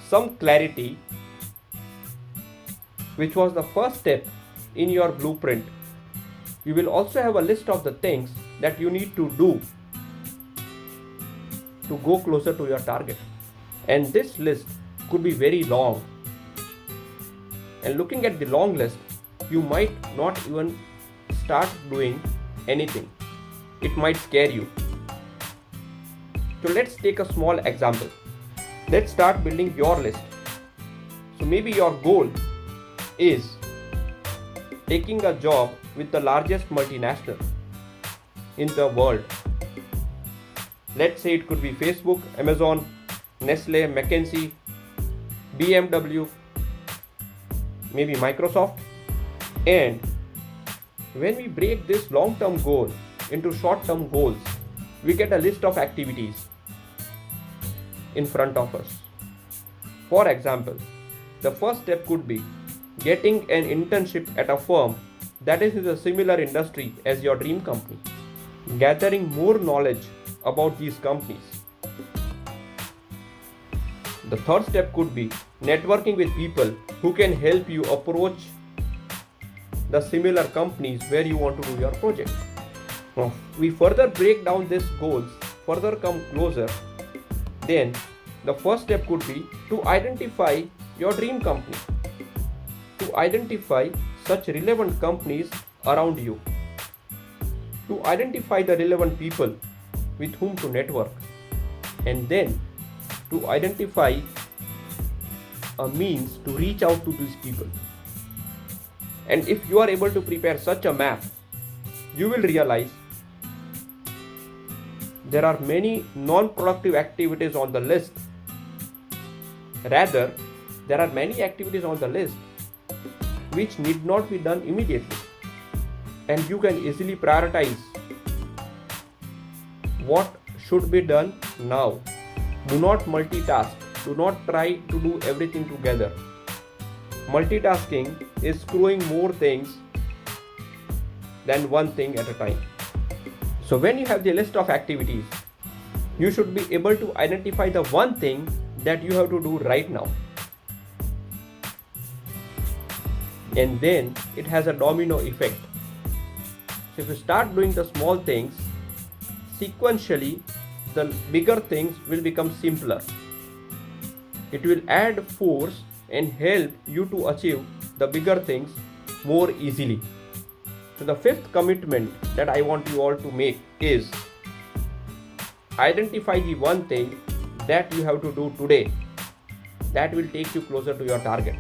some clarity, which was the first step in your blueprint. You will also have a list of the things that you need to do to go closer to your target. And this list could be very long. And looking at the long list, you might not even start doing anything. It might scare you. So let's take a small example. Let's start building your list. So maybe your goal is taking a job with the largest multinational in the world. Let's say it could be Facebook, Amazon, Nestle, McKinsey, BMW, maybe Microsoft. And when we break this long-term goal into short-term goals, we get a list of activities in front of us. For example, the first step could be getting an internship at a firm that is in a similar industry as your dream company, gathering more knowledge about these companies. The third step could be networking with people who can help you approach the similar companies where you want to do your project. Now, we further break down these goals, further come closer, then the first step could be to identify your dream company, to identify such relevant companies around you, to identify the relevant people with whom to network, and then to identify a means to reach out to these people. And if you are able to prepare such a map, you will realize there are many non-productive activities on the list. Rather, there are many activities on the list which need not be done immediately, and you can easily prioritize what should be done now. Do not multitask. Do not try to do everything together. Multitasking is screwing more things than one thing at a time. So when you have the list of activities, you should be able to identify the one thing that you have to do right now. And then it has a domino effect. So if you start doing the small things, sequentially, the bigger things will become simpler. It will add force and help you to achieve the bigger things more easily. So the fifth commitment that I want you all to make is identify the one thing that you have to do today that will take you closer to your target.